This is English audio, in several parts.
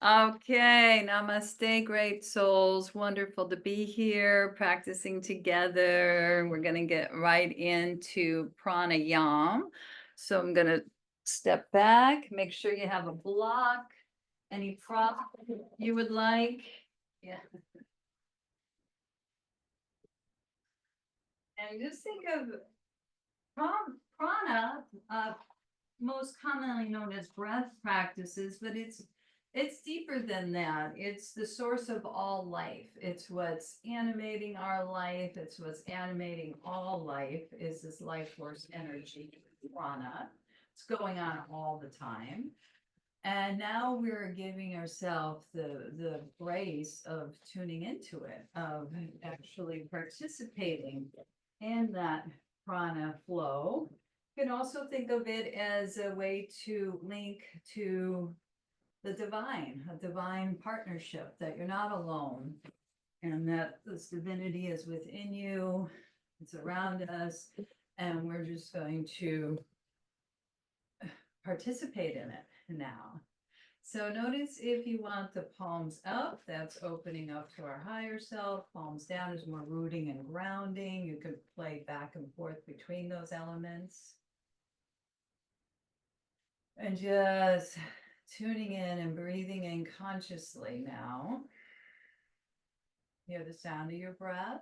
Okay, namaste, great souls. Wonderful to be here practicing together. We're going to get right into pranayam. So I'm going to step back, make sure you have a block, any prop you would like. Yeah. And just think of prana, most commonly known as breath practices, but it's deeper than that. It's the source of all life. It's what's animating our life. It's what's animating all life is this life force energy, prana. It's going on all the time. And now we're giving ourselves the grace of tuning into it, of actually participating in that prana flow. You can also think of it as a way to link to the divine, a divine partnership, that you're not alone and that this divinity is within you, it's around us, and we're just going to participate in it now. So notice if you want the palms up, that's opening up to our higher self. Palms down is more rooting and grounding. You can play back and forth between those elements. And just tuning in and breathing in consciously now. Hear the sound of your breath.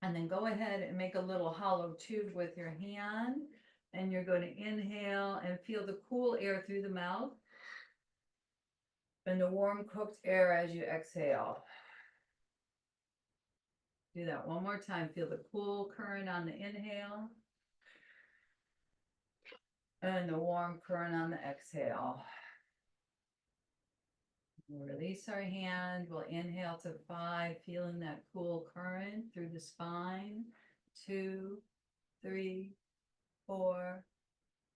And then go ahead and make a little hollow tube with your hand. And you're going to inhale and feel the cool air through the mouth and the warm cooked air as you exhale. Do that one more time. Feel the cool current on the inhale and the warm current on the exhale. We'll release our hand. We'll inhale to 5, feeling that cool current through the spine. 2, 3, 4,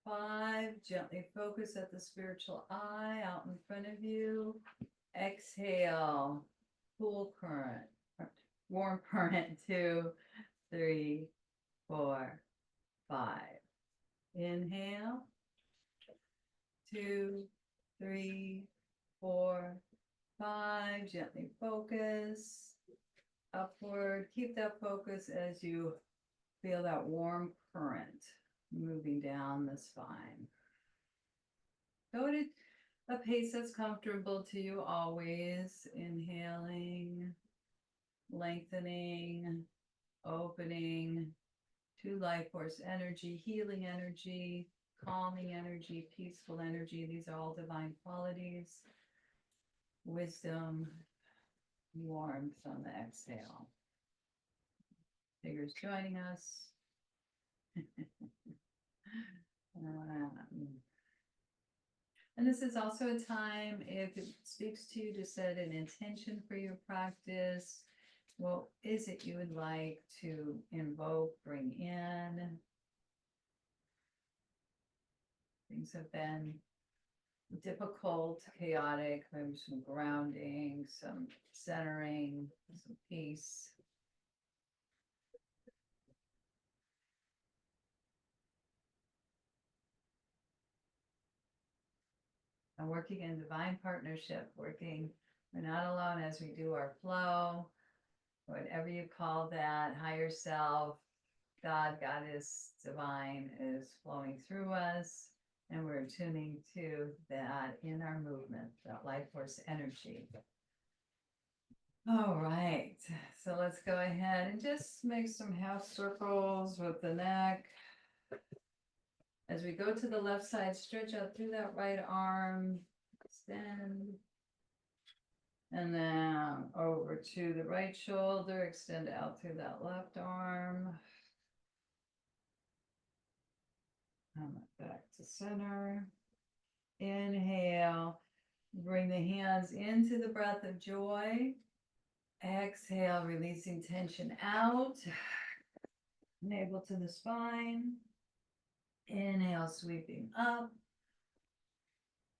5. Gently focus at the spiritual eye out in front of you. Exhale. Cool current. Warm current. 2, 3, 4, 5. Inhale. 2, 3, 4, 5. Gently focus upward. Keep that focus as you feel that warm current moving down the spine. Go at a pace that's comfortable to you always. Inhaling, lengthening, opening to life force energy, healing energy, calming energy, peaceful energy. These are all divine qualities. Wisdom, warmth on the exhale. Figures joining us. And this is also a time, if it speaks to you, to set an intention for your practice. What is it you would like to invoke, bring in? Things have been difficult, chaotic, maybe some grounding, some centering, some peace. And working in divine partnership, we're not alone as we do our flow, whatever you call that, higher self, God, Goddess, divine is flowing through us, and we're tuning to that in our movement, that life force energy. All right, so let's go ahead and just make some half circles with the neck. As we go to the left side, stretch out through that right arm, extend. And then over to the right shoulder, extend out through that left arm. And back to center. Inhale, bring the hands into the breath of joy. Exhale, releasing tension out. Navel to the spine. Inhale, sweeping up.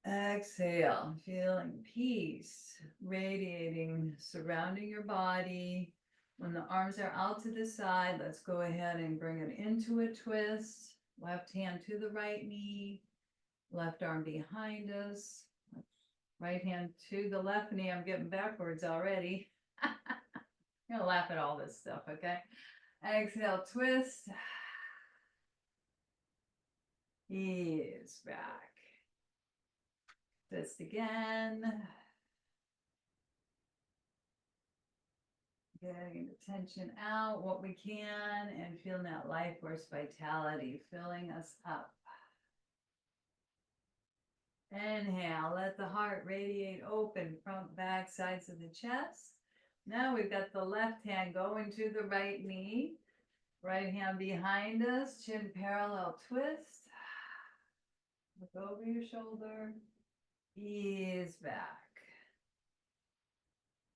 Exhale, feeling peace radiating, surrounding your body. When the arms are out to the side, let's go ahead and bring it into a twist. Left hand to the right knee, left arm behind us, right hand to the left knee. I'm getting backwards already. I'm gonna laugh at all this stuff, okay? Exhale, twist. Ease back. Twist again. Getting the tension out, what we can, and feeling that life force vitality filling us up. Inhale, let the heart radiate open, front, back, sides of the chest. Now we've got the left hand going to the right knee, right hand behind us, chin parallel twist. Look over your shoulder, ease back.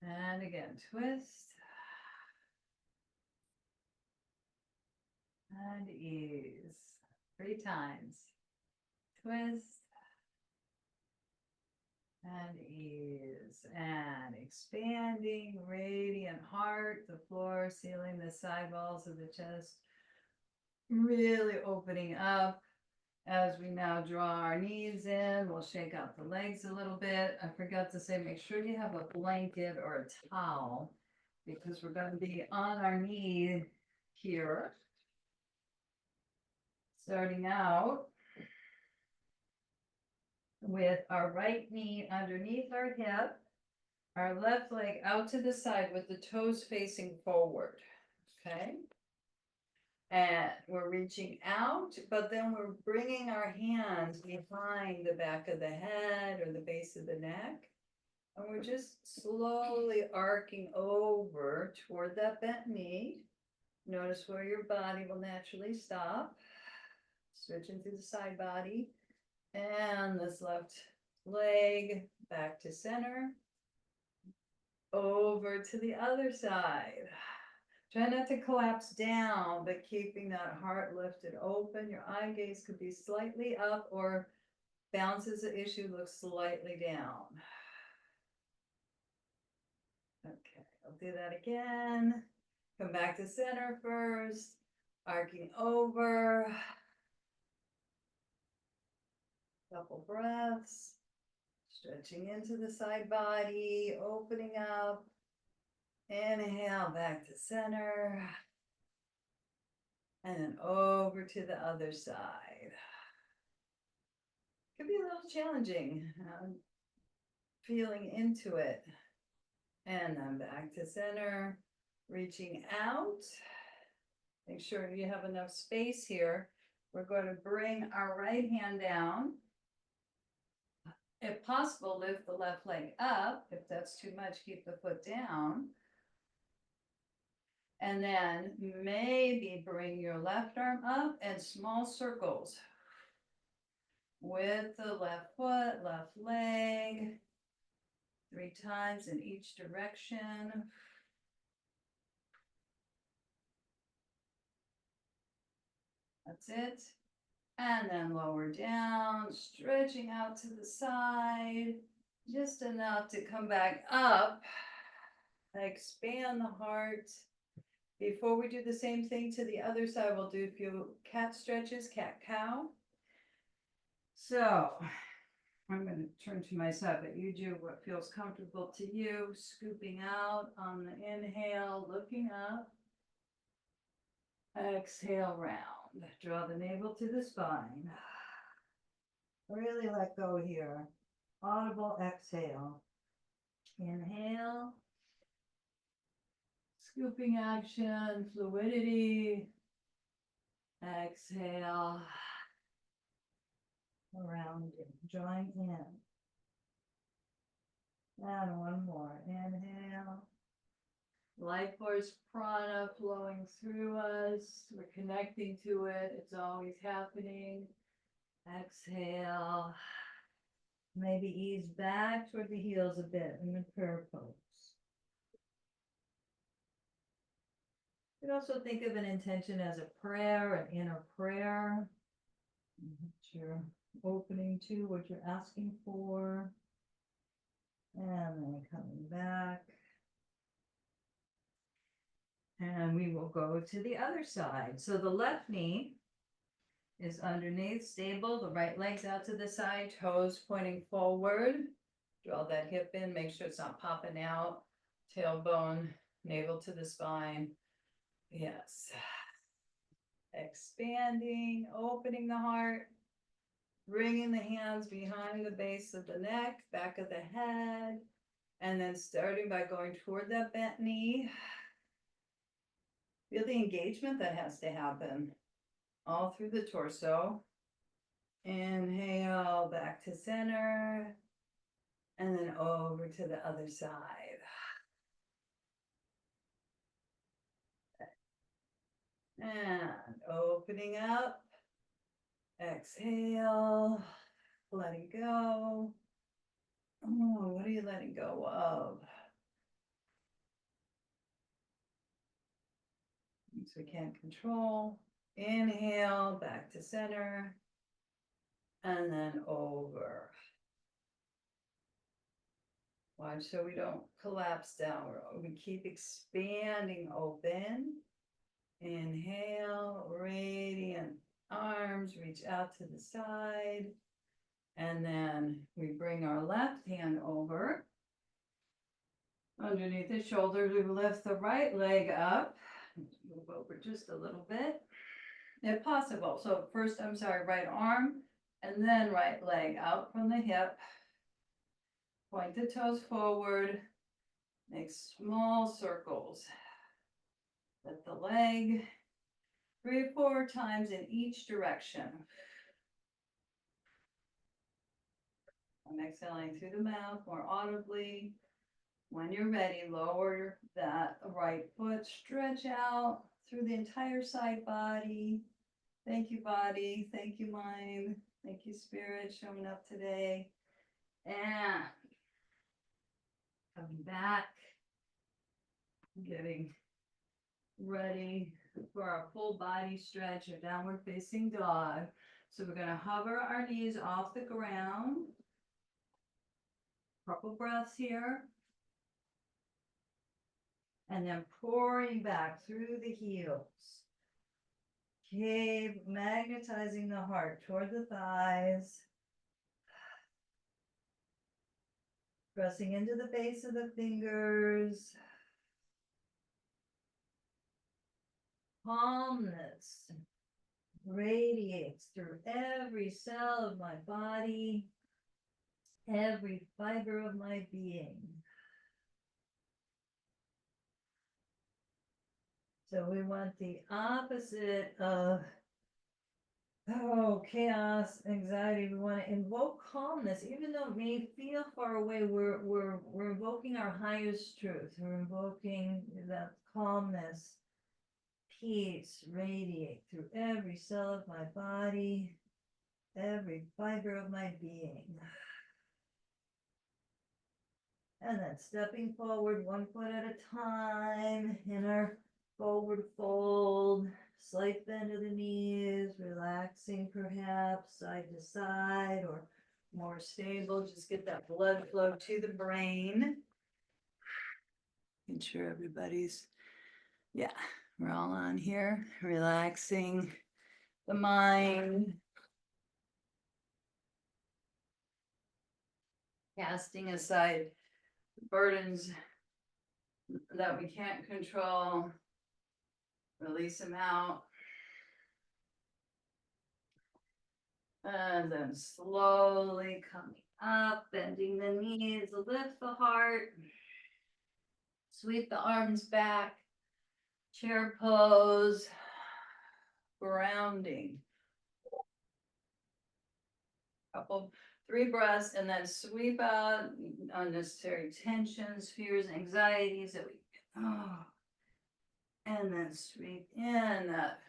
And again, twist. And ease. 3 times. Twist. And ease. And expanding, radiant heart, the floor, ceiling, the side walls of the chest. Really opening up. As we now draw our knees in, we'll shake out the legs a little bit. I forgot to say, make sure you have a blanket or a towel because we're going to be on our knee here. Starting out with our right knee underneath our hip, our left leg out to the side with the toes facing forward, okay? And we're reaching out, but then we're bringing our hands behind the back of the head or the base of the neck. And we're just slowly arcing over toward that bent knee. Notice where your body will naturally stop. Switching through the side body. And this left leg back to center. Over to the other side. Try not to collapse down, but keeping that heart lifted open. Your eye gaze could be slightly up or bounces the issue, looks slightly down. Okay, I'll do that again. Come back to center first. Arcing over. Couple breaths. Stretching into the side body, opening up. Inhale, back to center. And then over to the other side. Could be a little challenging, feeling into it. And then back to center, reaching out. Make sure you have enough space here. We're going to bring our right hand down. If possible, lift the left leg up. If that's too much, keep the foot down. And then maybe bring your left arm up and small circles with the left foot, left leg, 3 times in each direction. That's it. And then lower down, stretching out to the side, just enough to come back up. Expand the heart. Before we do the same thing to the other side, we'll do a few cat stretches, cat-cow. So I'm going to turn to my side, but you do what feels comfortable to you. Scooping out on the inhale, looking up. Exhale, round. Draw the navel to the spine. Really let go here. Audible exhale. Inhale. Scooping action, fluidity. Exhale. Rounding, drawing in. And one more. Inhale. Life force prana flowing through us. We're connecting to it. It's always happening. Exhale. Maybe ease back toward the heels a bit in the prayer pose. You can also think of an intention as a prayer, an inner prayer. What you're opening to, what you're asking for. And then coming back. And we will go to the other side. So the left knee is underneath, stable. The right leg's out to the side, toes pointing forward. Draw that hip in, make sure it's not popping out. Tailbone, navel to the spine. Yes. Expanding, opening the heart. Bringing the hands behind the base of the neck, back of the head. And then starting by going toward that bent knee. Feel the engagement that has to happen all through the torso. Inhale, back to center. And then over to the other side. And opening up. Exhale. Letting go. Oh, what are you letting go of? Things we can't control. Inhale, back to center. And then over. Watch so we don't collapse down. We keep expanding open. Inhale, radiant arms reach out to the side. And then we bring our left hand over. Underneath the shoulders, we lift the right leg up. Move over just a little bit, if possible. So first, right arm, and then right leg out from the hip. Point the toes forward. Make small circles. Lift the leg 3 or 4 times in each direction. I'm exhaling through the mouth more audibly. When you're ready, lower that right foot, stretch out through the entire side body. Thank you, body. Thank you, mind. Thank you, spirit, showing up today. And coming back, getting ready for our full body stretch or downward facing dog. So we're going to hover our knees off the ground. Couple breaths here. And then pouring back through the heels. Keep magnetizing the heart toward the thighs. Pressing into the base of the fingers. Calmness radiates through every cell of my body, every fiber of my being. So we want the opposite of chaos, anxiety. We want to invoke calmness, even though it may feel far away. We're invoking our highest truth. We're invoking that calmness, peace radiate through every cell of my body, every fiber of my being. And then stepping forward 1 foot at a time in our forward fold, slight bend of the knees, relaxing perhaps side to side or more stable. Just get that blood flow to the brain. Make sure everybody's, we're all on here. Relaxing the mind. Casting aside burdens that we can't control. Release them out. And then slowly coming up, bending the knees, lift the heart. Sweep the arms back. Chair pose. Grounding. 3 breaths, and then sweep out unnecessary tensions, fears, anxieties that we, and then sweep in that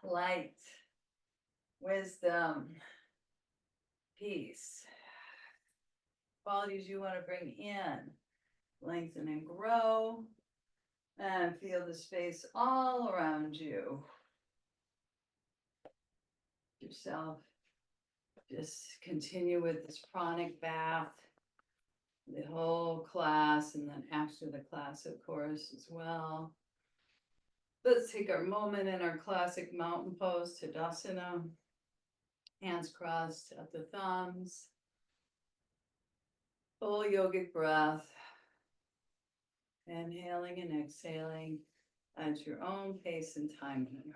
light, wisdom, peace, qualities you want to bring in. Lengthen and grow, and feel the space all around you. Yourself. Just continue with this pranic bath, the whole class, and then after the class, of course, as well. Let's take our moment in our classic mountain pose, Tadasana. Hands crossed at the thumbs. Full yogic breath. Inhaling and exhaling at your own pace and timing.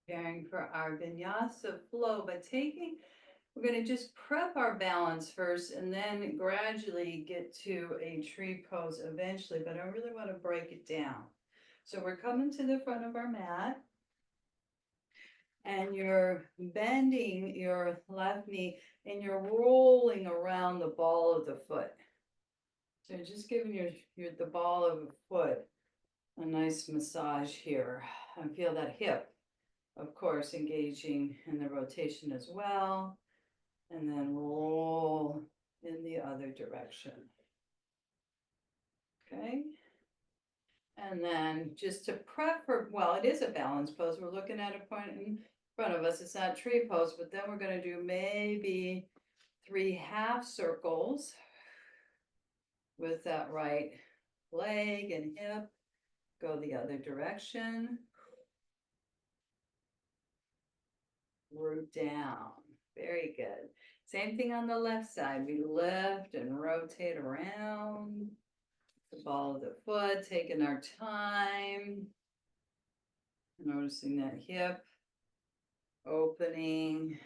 Preparing for our vinyasa flow, but we're going to just prep our balance first and then gradually get to a tree pose eventually, but I really want to break it down. So we're coming to the front of our mat and you're bending your left knee and you're rolling around the ball of the foot. So just giving the ball of the foot a nice massage here. And feel that hip, of course, engaging in the rotation as well. And then roll in the other direction. Okay. And then just to prep for, well, it is a balance pose. We're looking at a point in front of us. It's not tree pose, but then we're going to do maybe 3 half circles with that right leg and hip. Go the other direction. Root down. Very good. Same thing on the left side. We lift and rotate around the ball of the foot, taking our time. Noticing that hip opening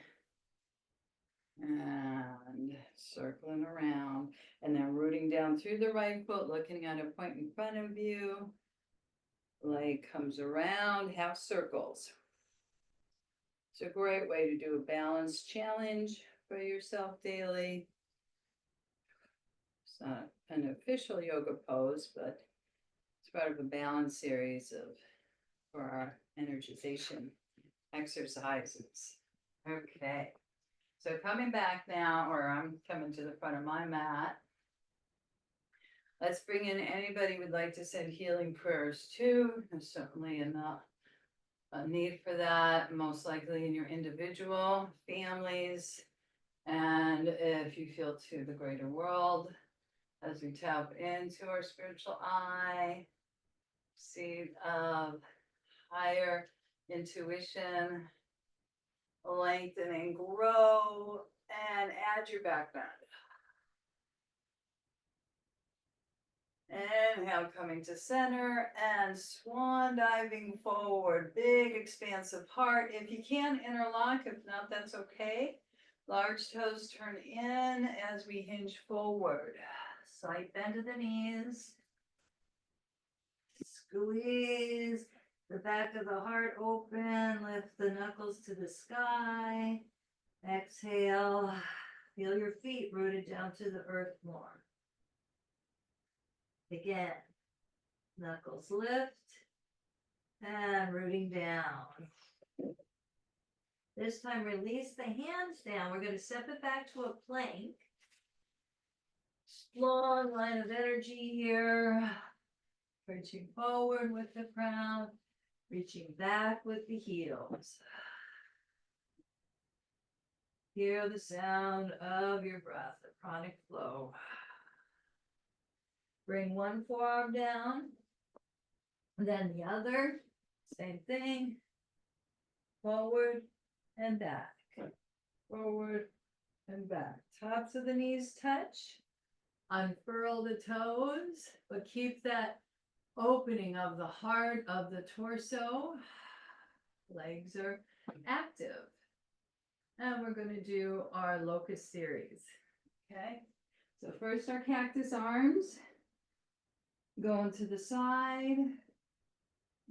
and circling around, and then rooting down through the right foot, looking at a point in front of you. Leg comes around, half circles. It's a great way to do a balance challenge for yourself daily. It's not an official yoga pose, but it's part of a balance series for our energization exercises. Okay, so coming back now, or I'm coming to the front of my mat. Let's bring in anybody would like to send healing prayers to. There's certainly a need for that, most likely in your individual families, and if you feel to the greater world, as we tap into our spiritual eye, seed of higher intuition, lengthen and grow, and add your back bend. Inhale, coming to center and swan diving forward. Big expansive heart. If you can, interlock. If not, that's okay. Large toes turn in as we hinge forward. Slight bend of the knees. Squeeze the back of the heart open. Lift the knuckles to the sky. Exhale. Feel your feet rooted down to the earth more. Again, knuckles lift and rooting down. This time, release the hands down. We're going to step it back to a plank. Long line of energy here. Reaching forward with the crown, reaching back with the heels. Hear the sound of your breath, the pranic flow. Bring one forearm down, then the other, same thing, forward and back, forward and back. Tops of the knees touch, unfurl the toes, but keep that opening of the heart of the torso. Legs are active. And we're going to do our locust series. Okay, so first our cactus arms. Going to the side,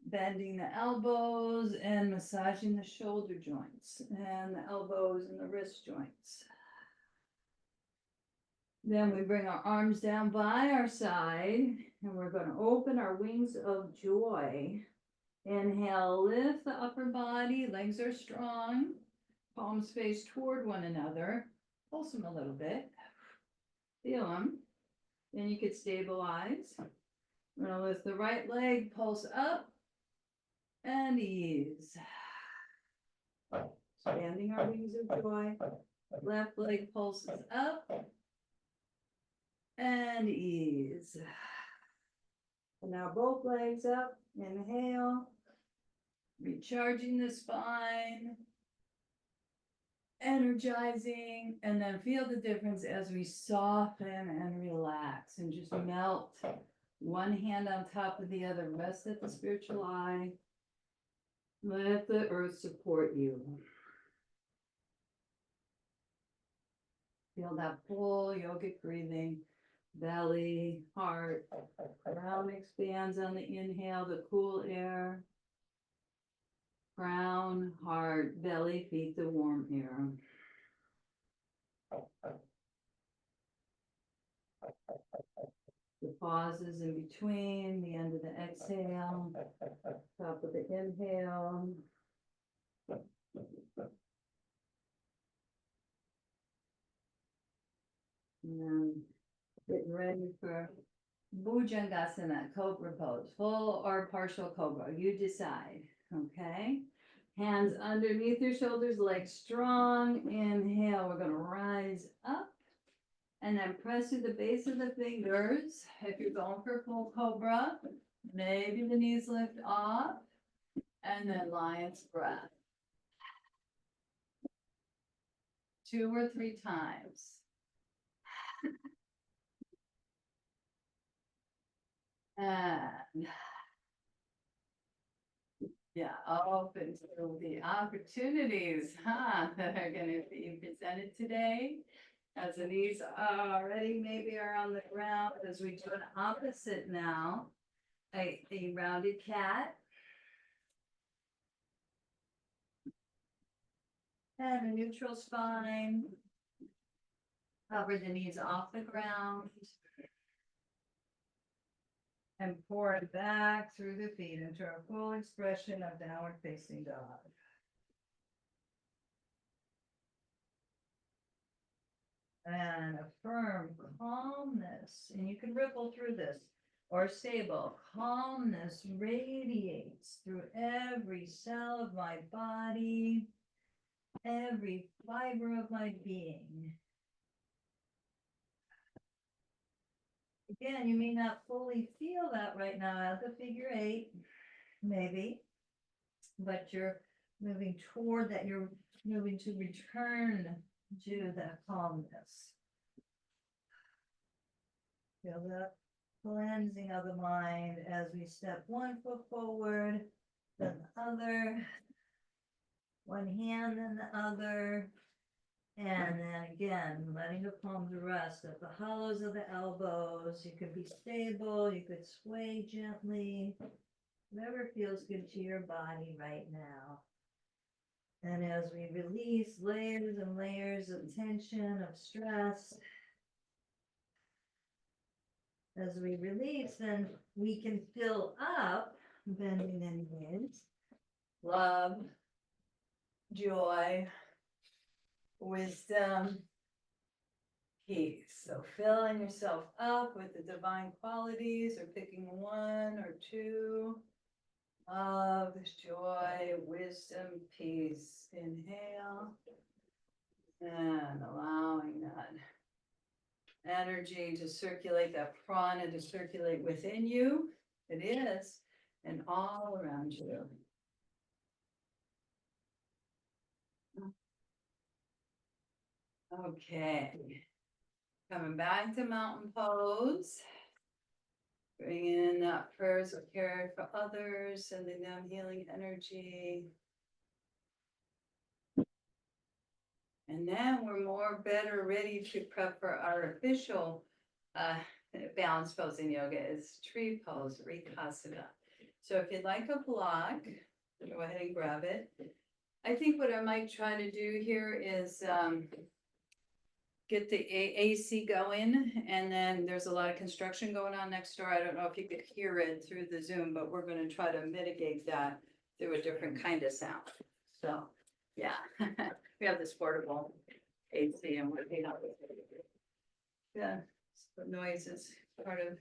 bending the elbows and massaging the shoulder joints and the elbows and the wrist joints. Then we bring our arms down by our side and we're going to open our wings of joy. Inhale, lift the upper body, legs are strong, palms face toward one another. Pulse them a little bit. Feel them. Then you could stabilize. We're going to lift the right leg, pulse up, and ease. Expanding our wings of joy. Left leg pulses up. And ease. And now both legs up. Inhale. Recharging the spine. Energizing. And then feel the difference as we soften and relax. And just melt. One hand on top of the other. Rest at the spiritual eye. Let the earth support you. Feel that full yogic breathing. Belly, heart, crown expands on the inhale, the cool air. Crown, heart, belly, feet, the warm air. The pauses in between, the end of the exhale, top of the inhale. And then getting ready for Bhujangasana, cobra pose, full or partial cobra, you decide, okay? Hands underneath your shoulders, legs strong. Inhale, we're gonna rise up and then press through the base of the fingers. If you're going for full cobra, maybe the knees lift off and then lion's breath. 2 or 3 times. And yeah, open to the opportunities, that are going to be presented today. As the knees already maybe are on the ground, as we do an opposite now, a rounded cat. And a neutral spine. Cover the knees off the ground. And pour it back through the feet into a full expression of downward facing dog. And affirm calmness, and you can ripple through this, or stable. Calmness radiates through every cell of my body, every fiber of my being. Again, you may not fully feel that right now as a figure 8, maybe, but you're moving toward that. You're moving to return to that calmness. Feel the cleansing of the mind as we step 1 foot forward, then the other, one hand, then the other. And then again, letting the palms rest at the hollows of the elbows. You could be stable, you could sway gently, whatever feels good to your body right now. And as we release layers and layers of tension, of stress, as we release, then we can fill up, bending the knees, love, joy, wisdom, peace. So filling yourself up with the divine qualities, or picking 1 or 2. Love, joy, wisdom, peace. Inhale. And allowing that energy to circulate, that prana to circulate within you. It is, and all around you. Okay, coming back to mountain pose. Bring in that prayers of care for others, sending them healing energy. And then we're better ready to prep for our official balance pose in yoga, is tree pose, Rikasana. So if you'd like a block, go ahead and grab it. I think what I might try to do here is get the AC going, and then there's a lot of construction going on next door. I don't know if you could hear it through the Zoom, but we're going to try to mitigate that through a different kind of sound. So yeah, we have this portable AC, and we're being yeah, the noise is part of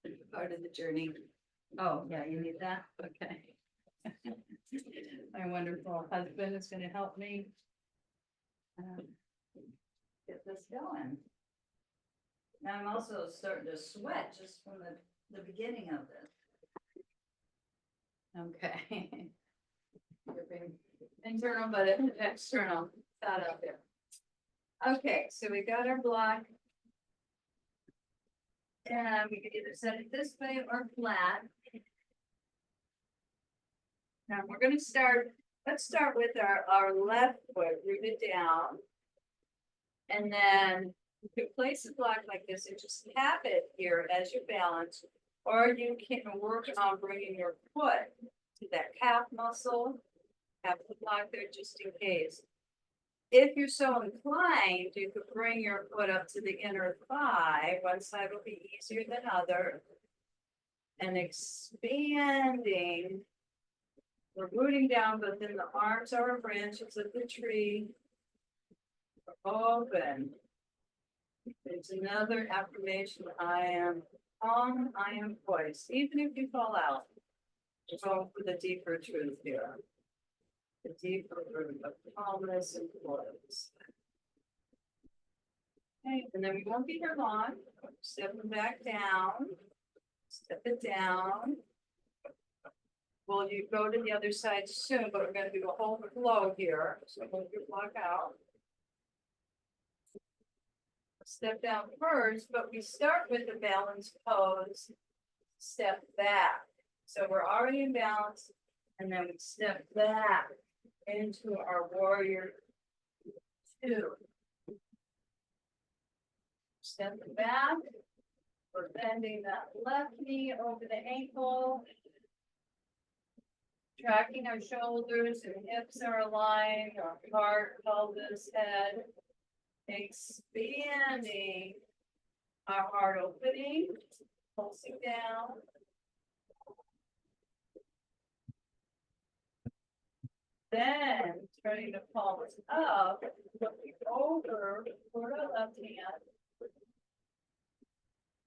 the journey. Oh yeah, you need that. Okay. My wonderful husband is going to help me. get this going. Now I'm also starting to sweat just from the beginning of this. Okay. Internal, but external, thought out there. Okay, so we got our block. And we could either set it this way or flat. Now we're gonna start, let's start with our left foot rooted down. And then you can place the block like this and just tap it here as you balance. Or you can work on bringing your foot to that calf muscle. Have the block there just in case. If you're so inclined, you could bring your foot up to the inner thigh. One side will be easier than other. And expanding. We're rooting down, but then the arms are branches of the tree. Open. It's another affirmation. I am calm, I am poised. Even if you fall out, go for the deeper truth here. The deeper root of calmness and poise. Okay, and then we won't be here long. Stepping back down. Step it down. Well, you go to the other side soon, but we're going to do a whole flow here. So hold your block out. Step down first, but we start with the balance pose. Step back. So we're already in balance, and then we step back into our warrior 2. Step back. We're bending that left knee over the ankle. Tracking our shoulders and hips are aligned, our heart, pelvis, head. Expanding our heart opening, pulsing down. Then turning the palms up, looking over toward our left hand.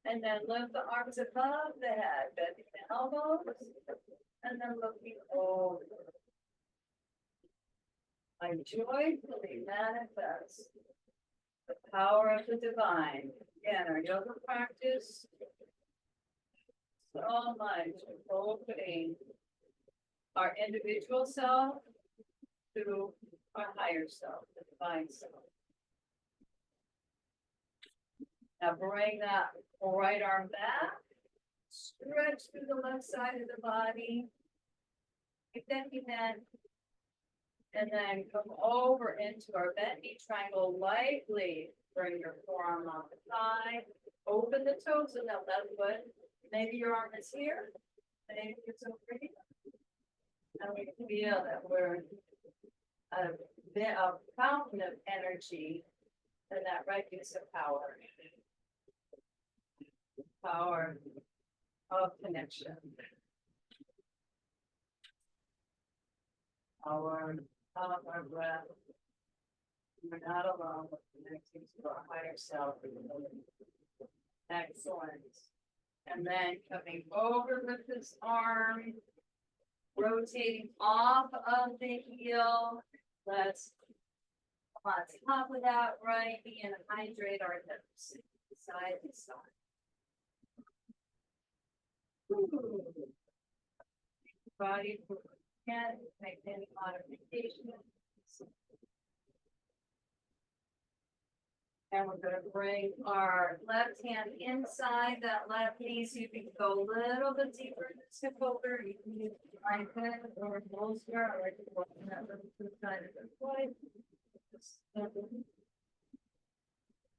And then lift the arms above the head, bending the elbows, and then looking over. I joyfully manifest the power of the divine. Again, our yoga practice, so much opening our individual self to our higher self, the divine self. Now bring that right arm back, stretch through the left side of the body, extend your head, and then come over into our bent knee triangle lightly. Bring your forearm on the thigh, open the toes of that left foot. Maybe your arm is here, maybe it's over here. And we feel that we're a fountain of energy, and that right gives of power. Power of connection. Power of our breath. We're not alone, we're connecting to our higher self. Excellent. And then coming over with this arm, rotating off of the heel. Let's come on top of that right knee and hydrate our hips side to side. Ooh. Body can't make any modifications. And we're going to bring our left hand inside that left knee so you can go a little bit deeper in the hip over. You can use my head or bolster. I like to walk that little to the side of the foot.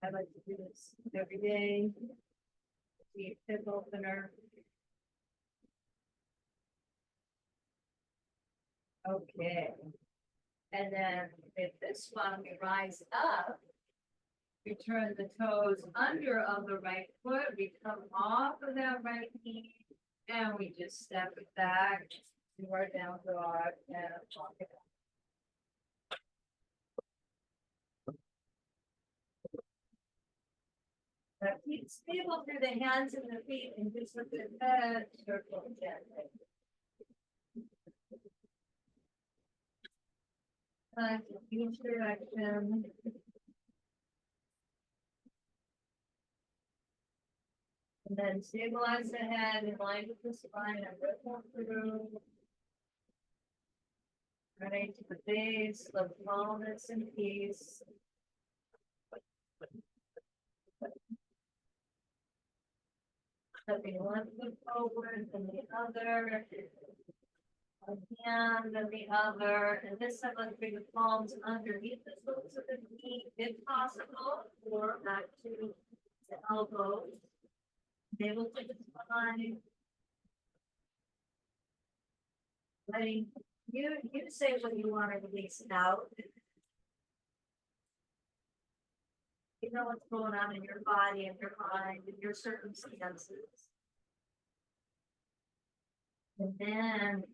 I like to do this every day. Deep hip opener. Okay. And then with this one, we rise up. We turn the toes under of the right foot. We come off of that right knee. And we just step it back to our down dog and walk it out. Now keep stable through the hands and the feet and just lift the head, circle gently. Each direction. And then stabilize the head in line with the spine and ripple through. Right to the base, of calmness and peace. Stepping one foot forward and the other. A hand and the other. And this time let's bring the palms underneath the soles of the feet if possible, or back to the elbows. Able to the spine. Letting you say what you want to release out. You know what's going on in your body and your mind and your circumstances. And then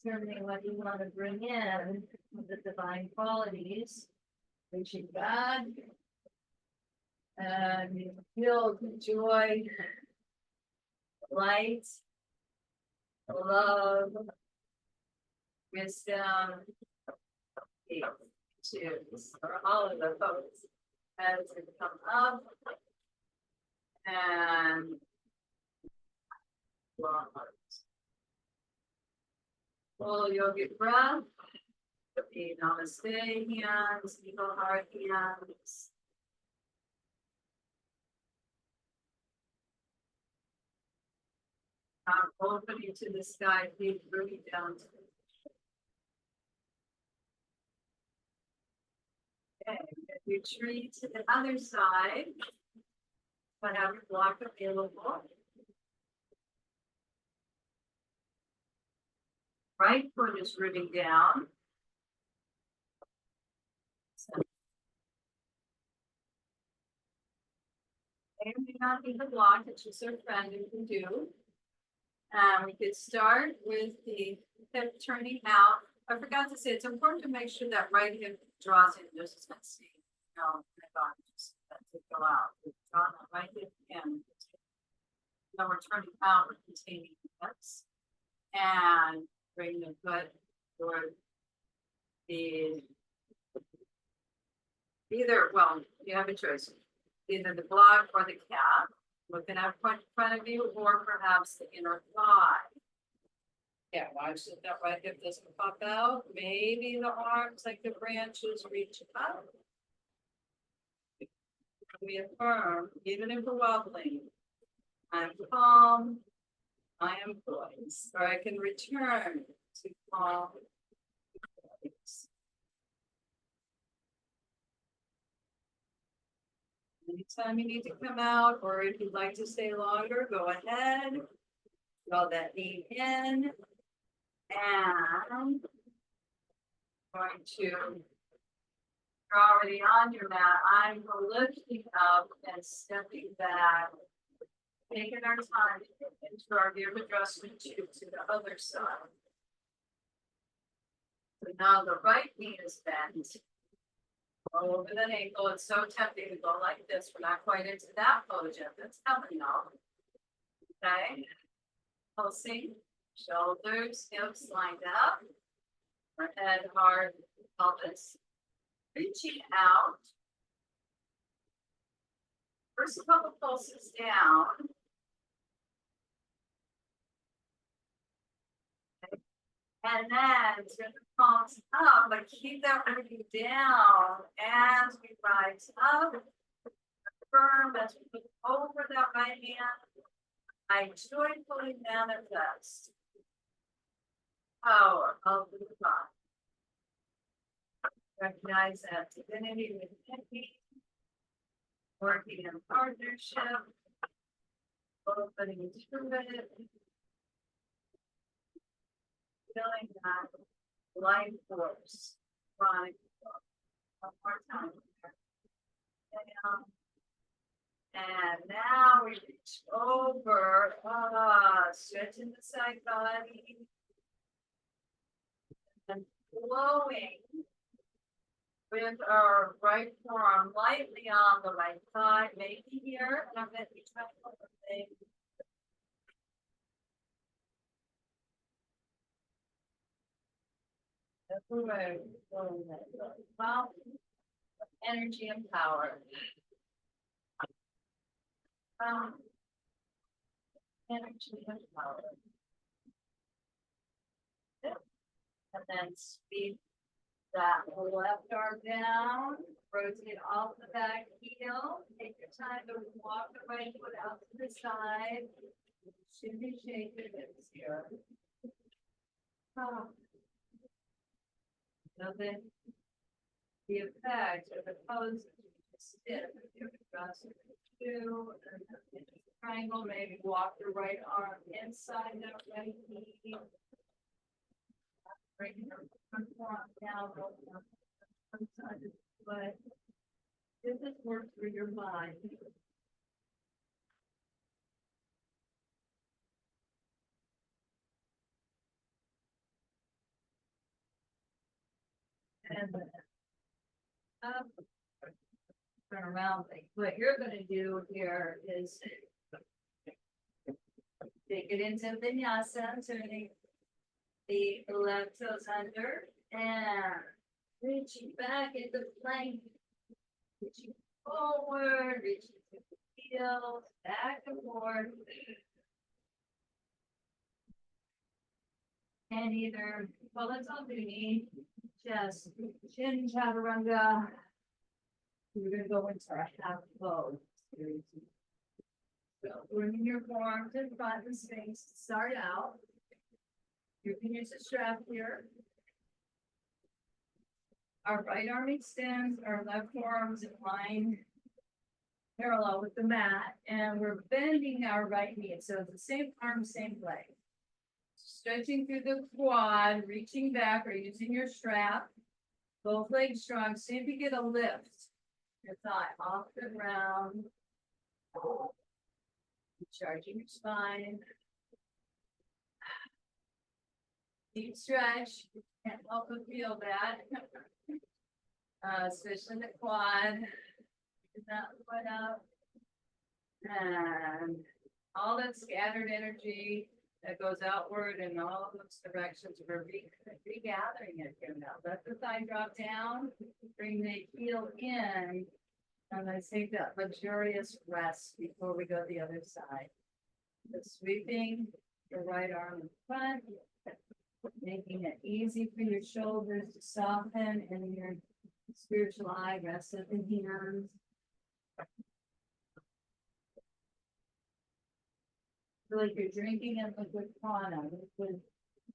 determining what you want to bring in with the divine qualities, reaching God, and you feel joy, light, love, wisdom, choose, or all of the folks as they come up and full yogic breath, the namaste hands, eagle heart hands. Opening to the sky, feet rooting down to the okay. Retreat to the other side, whatever block available. Right foot is rooting down. And do not need the block, it's just our friend who can do. We could start with the hip turning out. I forgot to say, it's important to make sure that right hip draws in. Just let's see. No, my God, just let it go out. Draw that right hip in. Now we're turning out, we're containing the hips. And bring the foot toward the either, well, you have a choice. Either the block or the calf. Looking at front of you, or perhaps the inner thigh. Yeah, watch that that right hip doesn't pop out. Maybe the arms, like the branches, reach up. We affirm, even if we're wobbling, I'm calm, I am poised, or I can return to calm. Anytime you need to come out, or if you'd like to stay longer, go ahead. Draw that knee in. And going to, you're already on your mat. I'm lifting up and stepping back, taking our time into our Virabhadrasana to the other side. So now the right knee is bent. Over the ankle. It's so tempting to go like this. We're not quite into that pose yet. That's coming up. Okay. Pulsing. Shoulders, hips lined up. Our head, heart, pelvis. Reaching out. First couple pulses down. Okay. And then turn the palms up, but keep that rooting down as we rise up. Firm as we move over that right hand. I joyfully manifest power of the thought. Recognize that divinity within me, working in partnership, opening through it, feeling that life force, chronic. One more time. And now we reach over, stretching the side body, and flowing with our right forearm lightly on the right side, maybe here, and I'm going to be trying to thing. Everywhere, well, energy and power. energy and power. Good. And then sweep that left arm down, rotate off the back heel. Take your time to walk the right foot out to the side. Shimmy, shake your hips here. Nothing. The effect of the pose stiff. You cross two, triangle, maybe walk your right arm inside that right knee. Bring your front arm down, one side of the foot. This is work for your mind. And then up, turn around. What you're going to do here is take it into vinyasa, turning the left toes under and reaching back into plank, reaching forward, reaching to the heels, back and forth. And either, well, let's all do knee, chest, chin, chaturanga. We're going to go into our half pose. So bringing your forearms in front and sphinx to start out. You can use a strap here. Our right arm extends, our left forearm's in line parallel with the mat, and we're bending our right knee. So it's the same arm, same leg. Stretching through the quad, reaching back or using your strap. Both legs strong. See if you get a lift. Your thigh off the ground. Charging your spine. Deep stretch. Can't help but feel that. Especially the quad. Get that foot up. And all that scattered energy that goes outward in all those directions, we're regathering it here now. Let the thigh drop down, bring the heel in, and let's take that luxurious rest before we go the other side. The sweeping the right arm in front, making it easy for your shoulders to soften and your spiritual eye rest at the hands. Feel like you're drinking a liquid prana,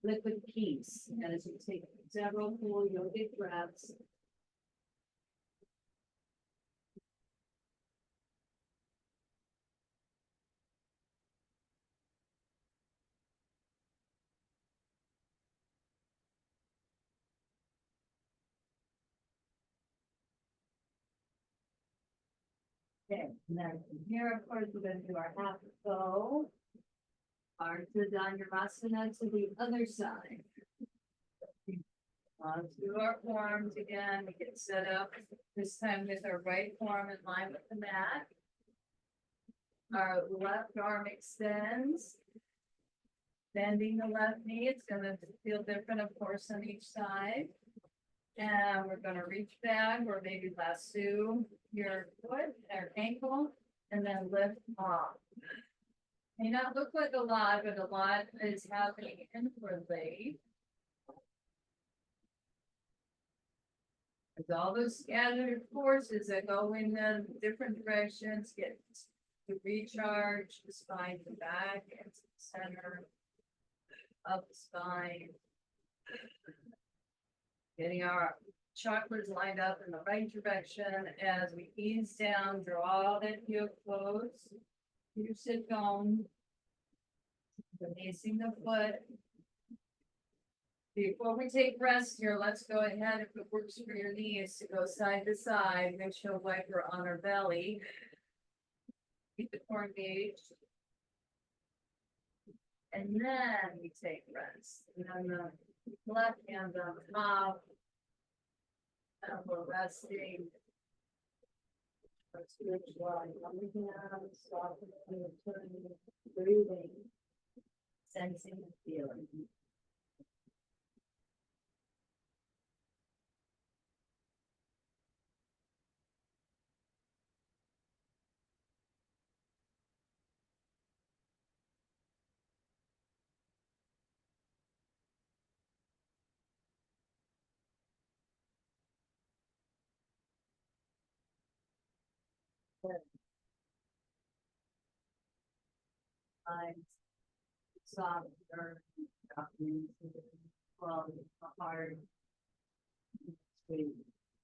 liquid peace, as you take several full yogic breaths. Okay, and then from here, of course, we're going to do our half bow. Our Dhanurasana to the other side. Do our forearms again. We get set up this time with our right forearm in line with the mat. Our left arm extends. Bending the left knee. It's going to feel different, of course, on each side. And we're going to reach back or maybe lasso your foot or ankle and then lift off. May not look like a lot, but a lot is happening inwardly. There's all those scattered forces that go in the different directions, get to recharge the spine, the back, and the center of the spine. Getting our chakras lined up in the right direction as we ease down, draw that heel close. Your sit bone, releasing the foot. Before we take rest here, let's go ahead, if it works for your knees, to go side to side, windshield wiper on our belly. Keep the core engaged. And then we take rest. And then the left hand on top. And we're resting. Breathing, sensing and feeling. I saw her well, the hard. We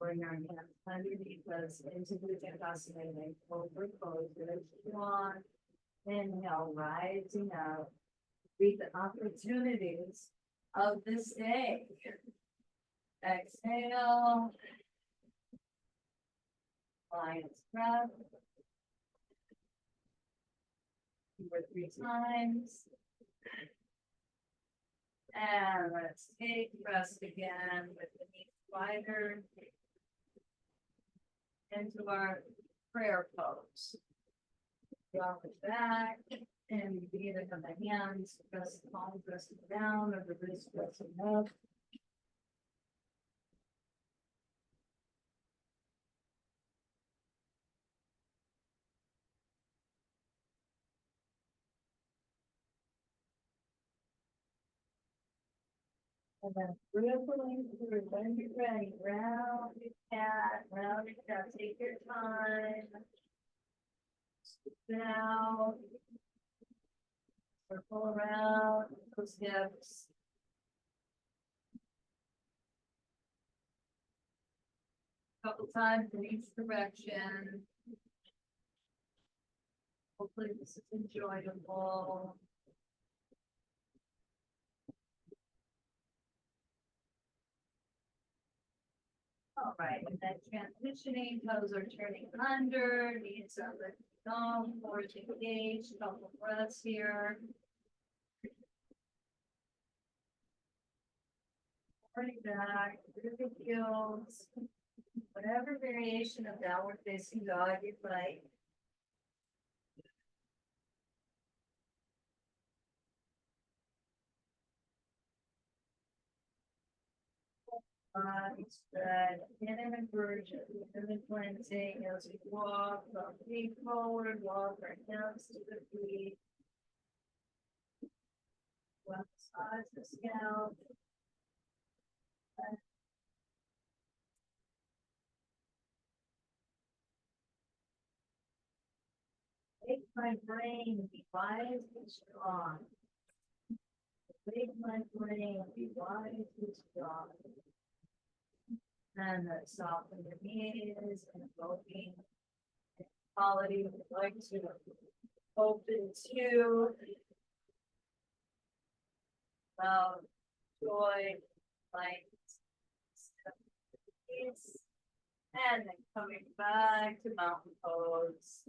bring our hands underneath us into the Therasana and over close it. One, inhale, rising up. Read the opportunities of this day. Exhale. Lion's breath. 2 or 3 times. And let's take rest again with the knees wider into our prayer pose. Drop it back and either have the hands, press the palms, press it down, or the wrist press it up. And then rippling through when you're ready. Round your cat, round your cat. Take your time. Down. Circle around those hips. Couple times in each direction. Hopefully this is enjoyable. All right, and then transitioning, toes are turning under, knees are lifted off, core is engaged, couple breaths here. Bring back through the heels, whatever variation of downward facing dog you'd like. Spread in an inversion, and then cleansing as we walk from feet forward, walk our hands to the feet. Left side to scalp. Make my brain be wise and strong. Make my brain be wise and strong. And then soften the knees and evoking quality. We'd like to open to love, joy, light, peace, and then coming back to mountain pose.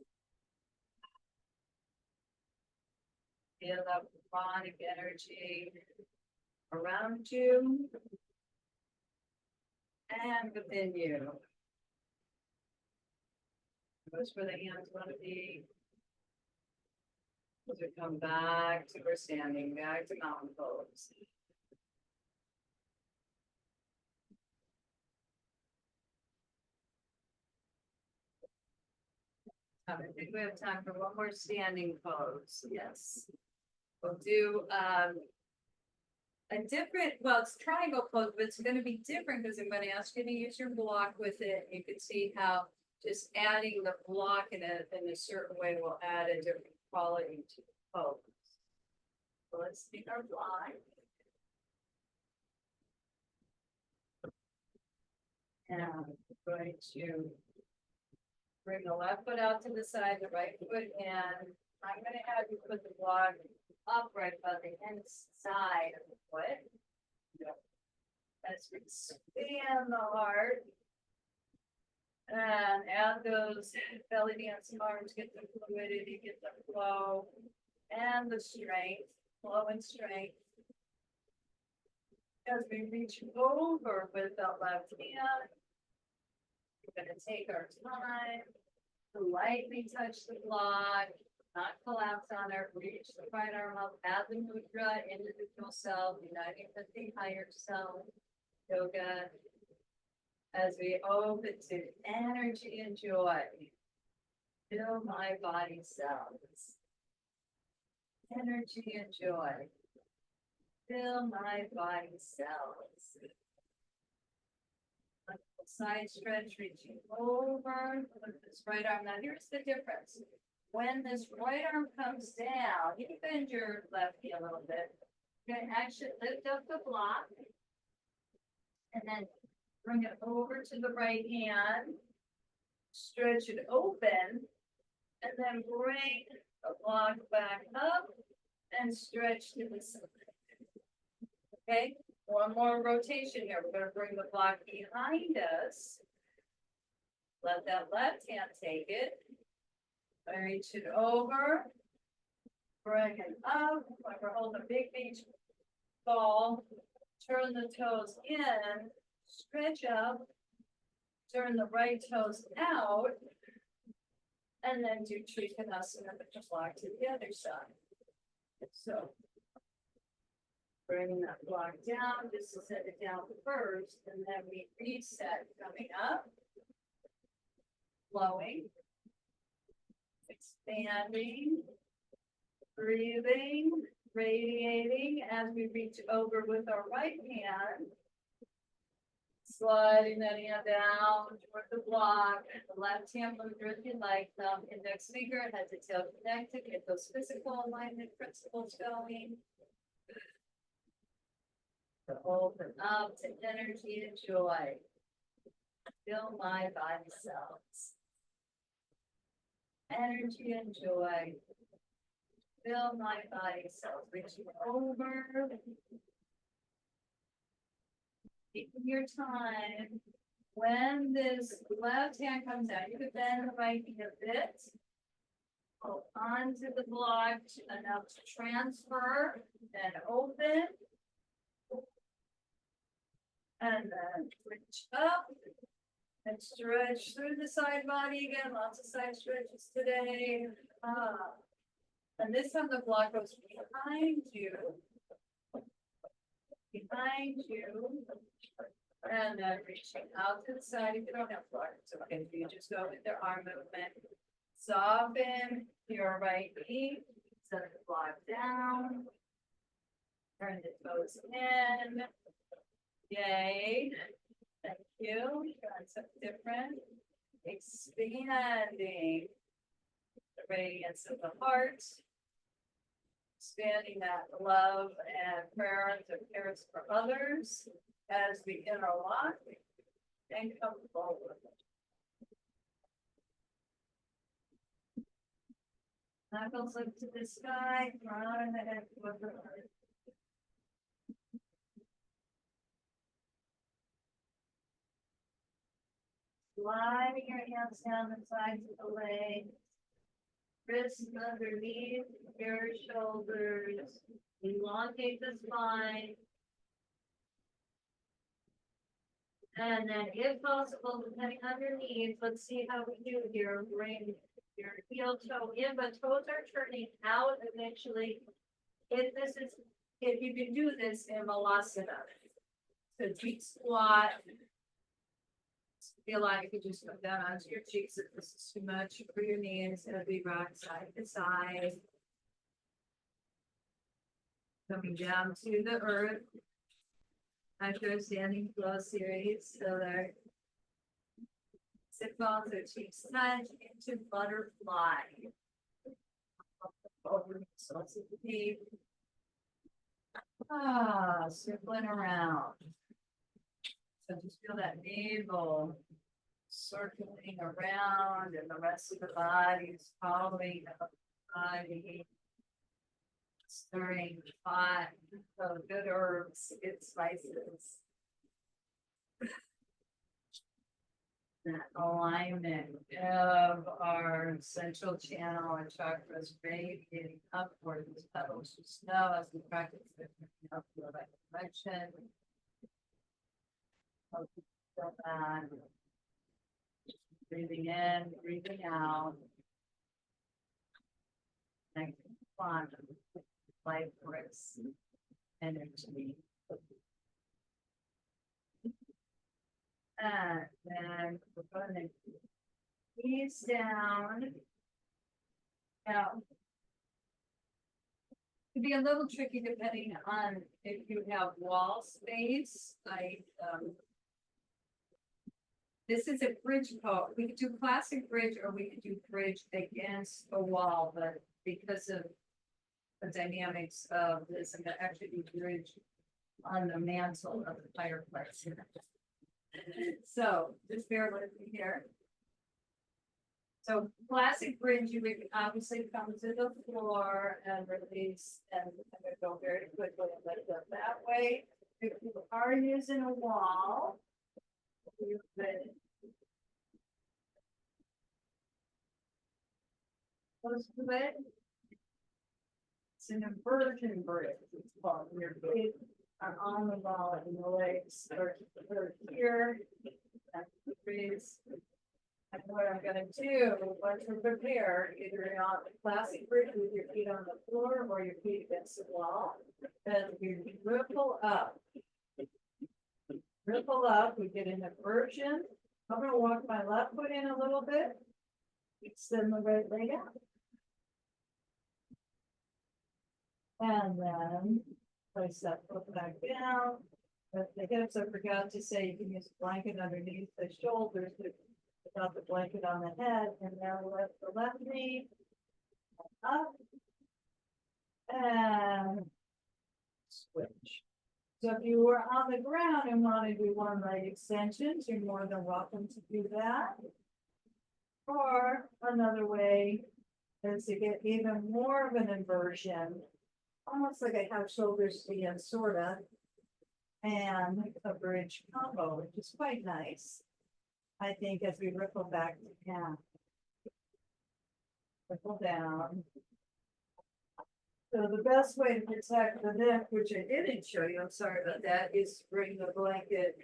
Feel that chronic energy around you and within you. Notice where the hands want to be. As we come back to our standing, back to mountain pose. I think we have time for one more standing pose. Yes. We'll do a different, well, it's triangle pose, but it's going to be different because I'm going to ask you to use your block with it. You can see how just adding the block in a certain way will add a different quality to the pose. So let's take our block. And I'm going to bring the left foot out to the side, the right foot in. I'm going to have you put the block upright by the inside of the foot. As we expand the heart. And add those belly dancing arms, get the fluidity, get the flow, and the strength, flow and strength. As we reach over with the left hand, we're going to take our time to lightly touch the block, not collapse on it, reach the right arm up, add the mudra, individual self, uniting with the higher self, yoga. As we open to energy and joy, fill my body cells. Energy and joy, fill my body cells. Side stretch, reaching over, with this right arm. Now here's the difference. When this right arm comes down, you can bend your left knee a little bit. You're gonna actually lift up the block. And then bring it over to the right hand. Stretch it open. And then bring the block back up and stretch to the side. Okay, one more rotation here. We're gonna bring the block behind us. Let that left hand take it. Reach it over. Bring it up. Like we're holding a big beach ball. Turn the toes in. Stretch up. Turn the right toes out. And then do Trikonasana with the block to the other side. So bring that block down, just to set it down first, and then we reset coming up, flowing, expanding, breathing, radiating as we reach over with our right hand, sliding that hand down toward the block, the left hand under if you like, thumb, index finger, head to tail connected, get those physical alignment principles going. To open up to energy and joy. Fill my body cells. Energy and joy. Fill my body cells. Reaching over. Taking your time. When this left hand comes out, you can bend the right knee a bit. Hold onto the block enough to transfer. Then open. And then reach up and stretch through the side body again. Lots of side stretches today. And this time the block goes behind you. Behind you. And then reaching out to the side. If you don't have block, it's okay. You just go with your arm movement. Soften your right knee. Set the block down. Turn the toes in. Yay. Thank you. Trying something different. Expanding the radiance of the heart. Expanding that love and prayers and cares for others as we interlock and come forward. Knuckles up to the sky, crown the head toward the earth. Sliding your hands down the sides of the leg. Wrists underneath your shoulders. Elongate the spine. And then if possible, depending on your needs, let's see how we do here. Bring your heel toe in, but toes are turning out eventually. If you can do this in Malasana. So deep squat. Feel like you just come down onto your cheeks if this is too much for your knees. It'll be rock side to side. Coming down to the earth. After a standing flow series, so there. Sit bones or cheeks touch into butterfly. Over soles of the feet. Circling around. So just feel that navel circling around and the rest of the body is following the body. Stirring pot, good herbs, good spices. That alignment of our central channel and chakras radiating upward as petals of snow as we practice it up to the right direction. Feel that. Breathing in, breathing out. Next one. Life force energy. And then we're going to ease down. Now, it can be a little tricky depending on if you have wall space, like This is a bridge pose. We could do classic bridge or we could do bridge against a wall, but because of the dynamics of this, I'm gonna actually do bridge on the mantle of the fireplace. So just bear with me here. So classic bridge, you would obviously come to the floor and release, and I'm gonna go very quickly and let it go that way. If you are using a wall, you could close to it. It's an inversion bridge. It's called when your feet are on the wall and the legs are here. That's the bridge. And what I'm gonna do, once we're prepared, either you're on the classic bridge with your feet on the floor or your feet against the wall, and you ripple up. Ripple up, we get an inversion. I'm gonna walk my left foot in a little bit. Extend the right leg out. And then place that foot back down. With the hips, I forgot to say you can use a blanket underneath the shoulders without the blanket on the head. And now lift the left knee up and switch. So if you were on the ground and want to do one leg extensions, you're more than welcome to do that. Or another way is to get even more of an inversion, almost like I have shoulders stand, sort of, and a bridge combo, which is quite nice. I think as we ripple back down, ripple down. So the best way to protect the neck, which I didn't show you, I'm sorry about that, is to bring the blanket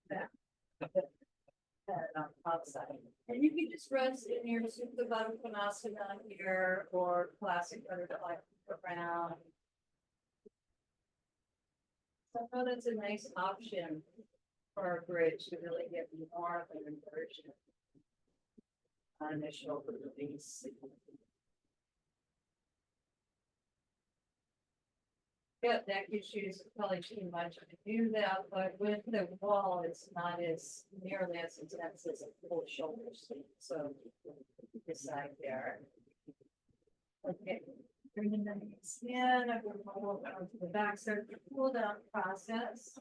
back. Outside. And you can just rest in your Supta Baddha Konasana here or classic butterfly around. So I know that's a nice option for a bridge to really get more of an inversion on the shoulder release. Yeah, neck issues are probably too much to do that, but with the wall, it's not as nearly as intense as a full shoulder sleep. So decide there. Okay, bringing the knees in, I'm going to hold on to the back, start the cool down process.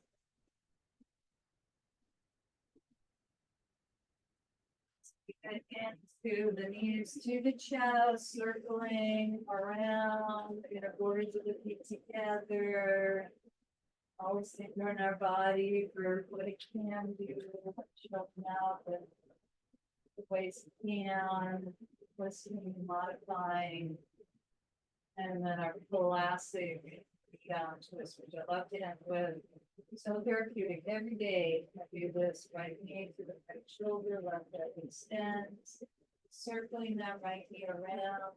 Again, to the knees to the chest, circling around, borders of the feet together. Always thinking in our body for what it can do, open out the ways it can, listening, modifying. And then our classic down twist, which I love to end with. So therapeutic every day. I do this right knee to the right shoulder, left leg extends, circling that right knee around.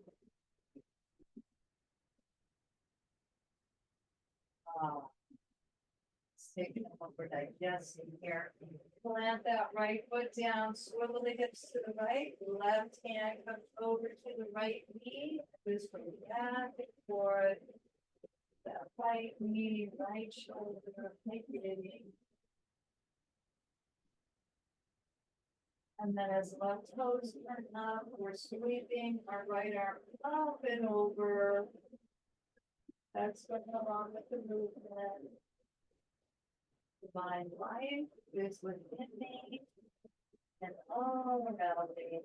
Taking over digesting here. Plant that right foot down, swivel the hips to the right, left hand comes over to the right knee, twist from the back and forth. That right knee, right shoulder, picketing. And then as left toes turn up, we're sweeping our right arm up and over. That's going along with the movement. Divine life is within me and all around me.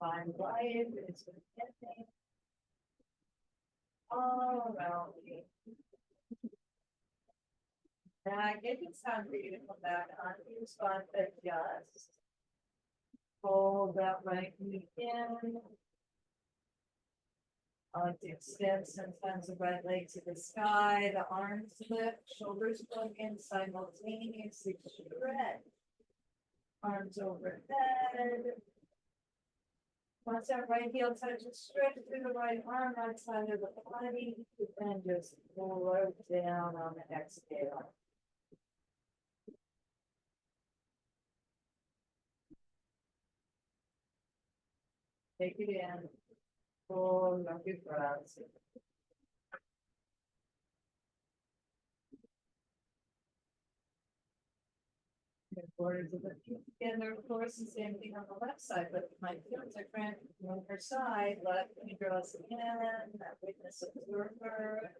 Divine life is within me, all around me. Back, if it's time for you to come back on your spot, adjust. Hold that right knee in. I like to extend sometimes the right leg to the sky, the arms lift, shoulders plug in simultaneously, stretch. Arms overhead. Once that right heel touches, stretch through the right arm, right side of the body, and just float down on the exhale. Take it in. Full, good breaths. The borders of the feet together, of course, the same thing on the left side, but my feet are different on her side. Left knee draws in, that witness observer.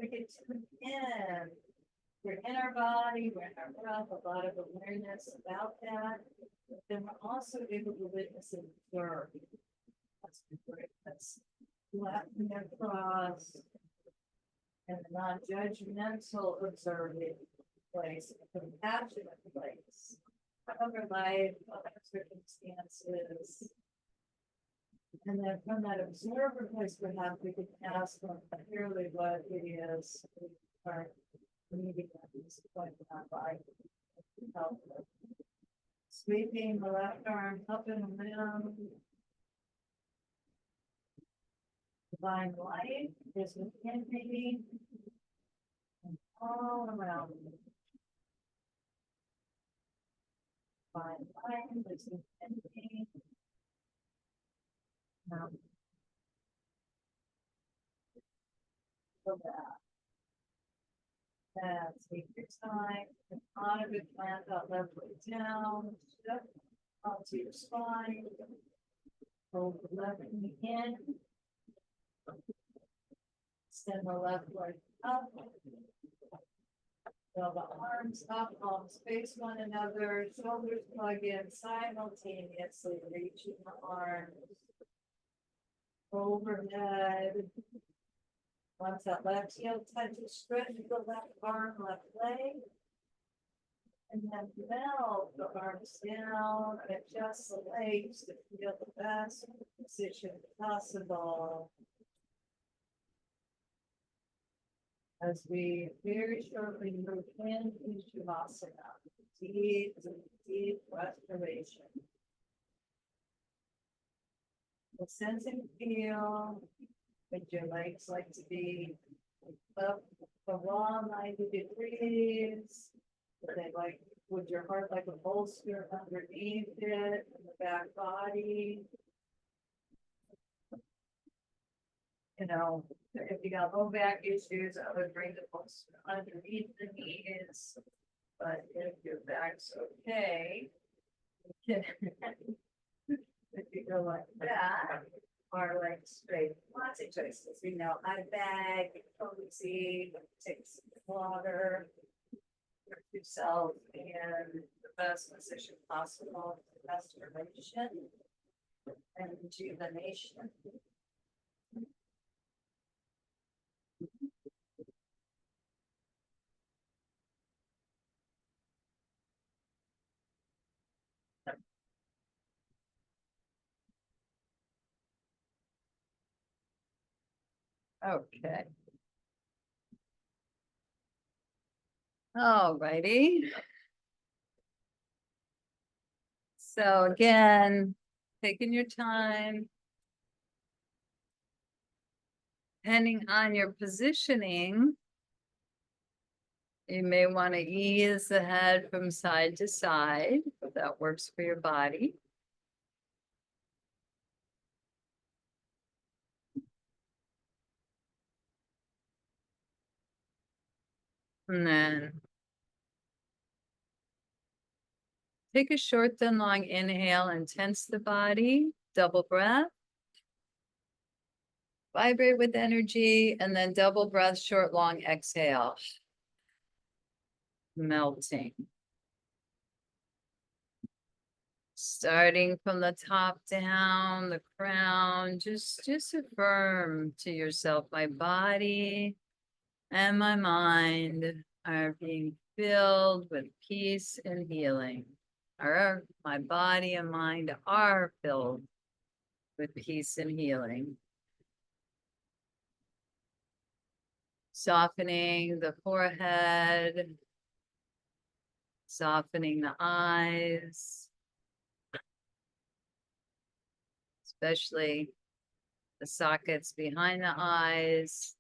We get tuned in. We're in our body, we're in our breath, a lot of awareness about that. But then we're also able to witness and observe. That's great. That's left knee across. And the non-judgmental observing place, a compassionate place. However life, other circumstances. And then from that observer place, perhaps we can ask them clearly what it is we are needing at this point in our life. Help them. Sweeping the left arm up and around. Divine life is within me and all around me. Divine life is within me. Now, go back. And take your time. On a good plant that left leg down. Step onto your spine. Hold the left knee in. Extend the left leg up. Feel the arms up, palms face one another, shoulders plug in simultaneously, reaching the arms overhead. Once that left heel touches, stretch the left arm, left leg. And then melt the arms down, adjust the legs to feel the best position possible. As we very shortly move into Shavasana, deep respiration. The sense and feel, would your legs like to be up for 90 degrees? Would your heart like a bolster underneath it, in the back body? You know, if you got low back issues, I would bring the bolster underneath the knees. But if your back's okay, you can if you go like that, or like straight, lots of choices. You know, how to bag, cozy, take some water, put yourself in the best position possible, restoration and rejuvenation. Okay. All righty. So again, taking your time. Depending on your positioning, you may want to ease the head from side to side, if that works for your body. And then take a short then long inhale and tense the body, double breath. Vibrate with energy and then double breath, short long exhale. Melting. Starting from the top down, the crown, just affirm to yourself, my body and my mind are being filled with peace and healing. My body and mind are filled with peace and healing. Softening the forehead, softening the eyes, especially the sockets behind the eyes.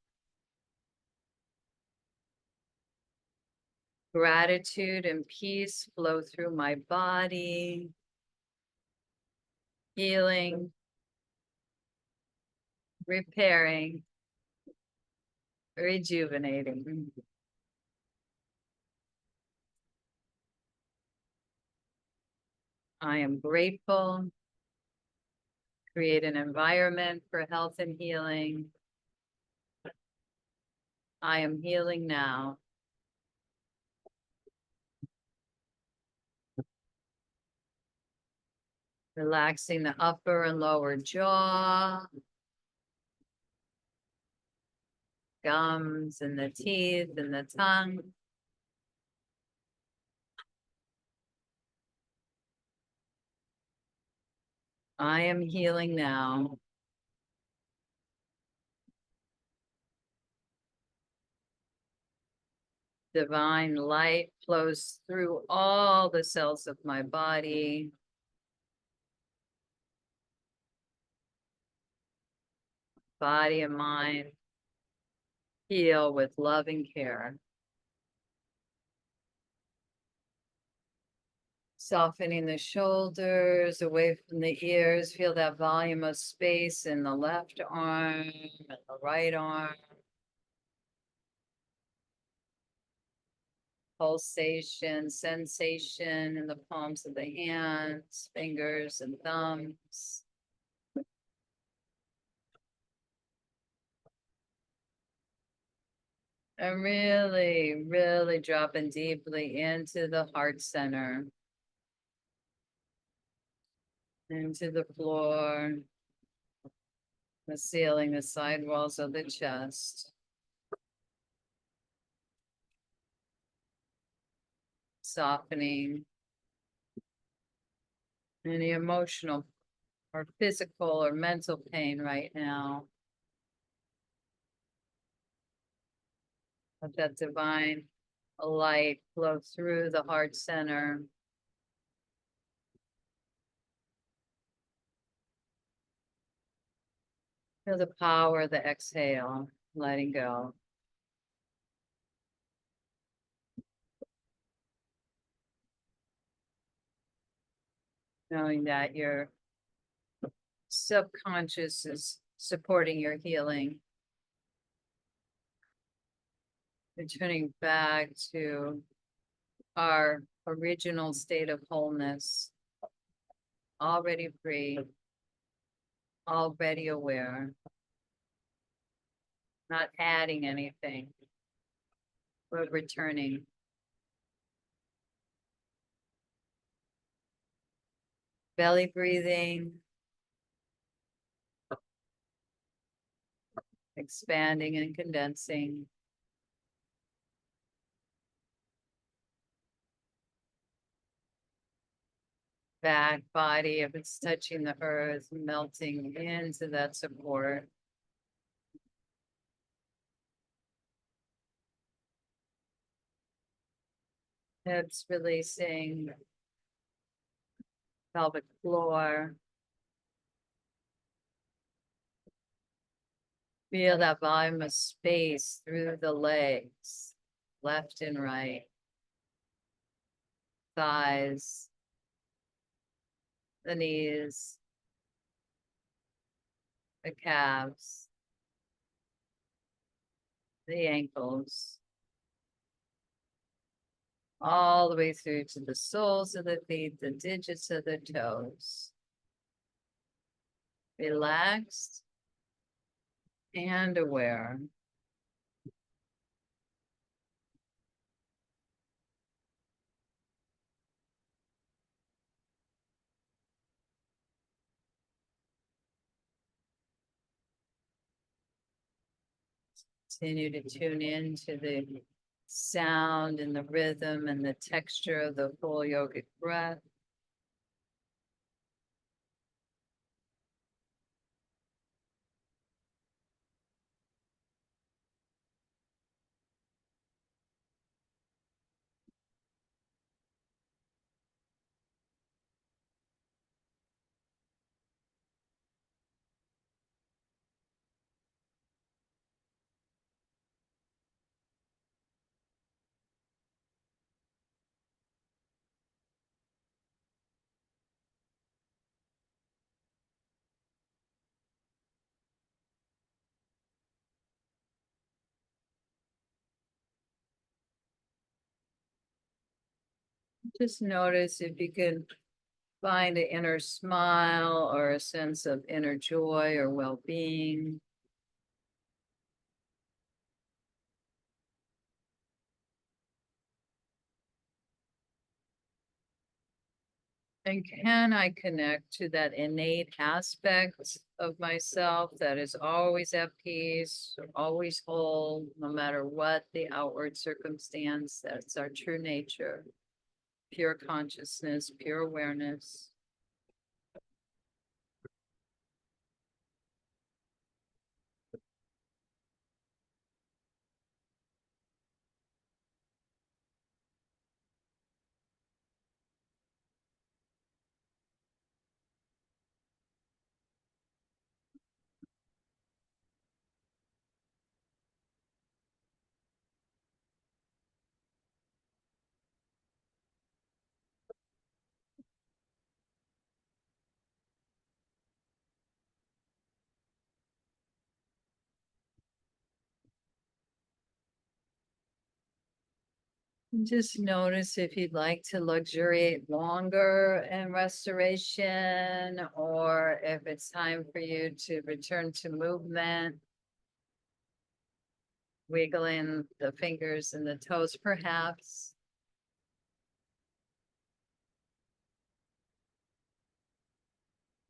Gratitude and peace flow through my body, healing, repairing, rejuvenating. I am grateful. Create an environment for health and healing. I am healing now. Relaxing the upper and lower jaw, gums and the teeth and the tongue. I am healing now. Divine light flows through all the cells of my body. Body and mind heal with loving care. Softening the shoulders away from the ears. Feel that volume of space in the left arm and the right arm. Pulsation, sensation in the palms of the hands, fingers and thumbs. And really, really dropping deeply into the heart center. Into the floor, the ceiling, the side walls of the chest. Softening any emotional or physical or mental pain right now. Let that divine light flow through the heart center. Feel the power of the exhale, letting go. Knowing that your subconscious is supporting your healing. Returning back to our original state of wholeness, already free, already aware, not adding anything, but returning. Belly breathing, expanding and condensing. Back body, if it's touching the earth, melting into that support. Hips releasing, pelvic floor. Feel that volume of space through the legs, left and right. Thighs, the knees, the calves, the ankles, all the way through to the soles of the feet, the digits of the toes. Relaxed and aware. Continue to tune in to the sound and the rhythm and the texture of the full yogic breath. Just notice if you can find an inner smile or a sense of inner joy or well-being. And can I connect to that innate aspect of myself that is always at peace, always whole, no matter what the outward circumstance? That's our true nature, pure consciousness, pure awareness. Just notice if you'd like to luxuriate longer in restoration, or if it's time for you to return to movement, wiggling the fingers and the toes, perhaps.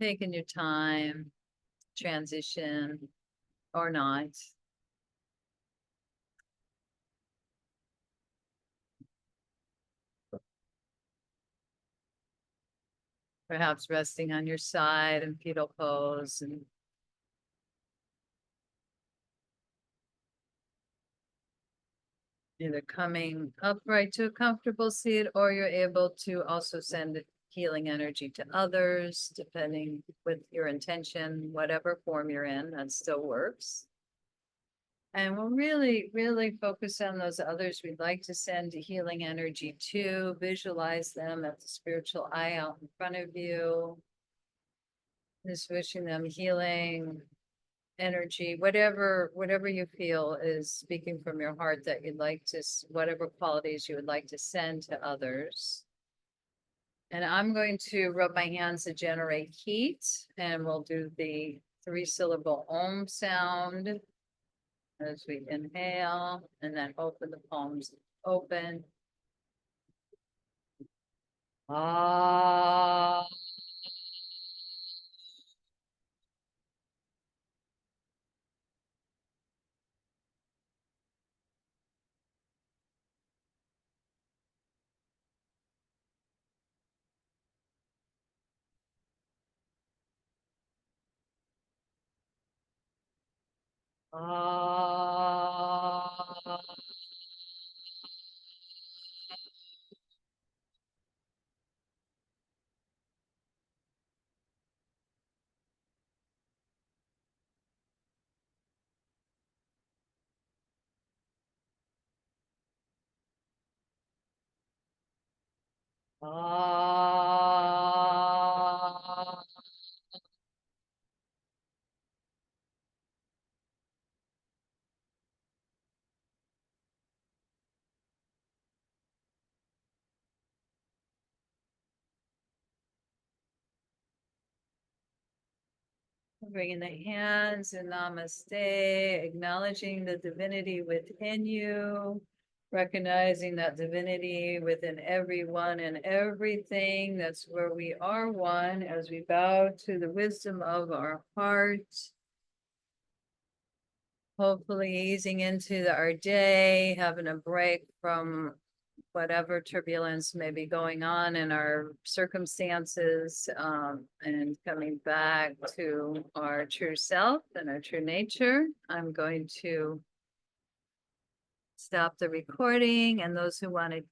Taking your time, transition or not. Perhaps resting on your side in fetal pose and either coming upright to a comfortable seat, or you're able to also send healing energy to others, depending with your intention, whatever form you're in, that still works. And we'll really focus on those others we'd like to send healing energy to. Visualize them at the spiritual eye out in front of you. Just wishing them healing energy, whatever you feel is speaking from your heart that you'd like to, whatever qualities you would like to send to others. And I'm going to rub my hands to generate heat, and we'll do the 3-syllable Om sound as we inhale, and then open the palms open. Ah. Ah. Ah. Bringing the hands in namaste, acknowledging the divinity within you, recognizing that divinity within everyone and everything. That's where we are one as we bow to the wisdom of our heart. Hopefully easing into our day, having a break from whatever turbulence may be going on in our circumstances, and coming back to our true self and our true nature. I'm going to stop the recording, and those who want to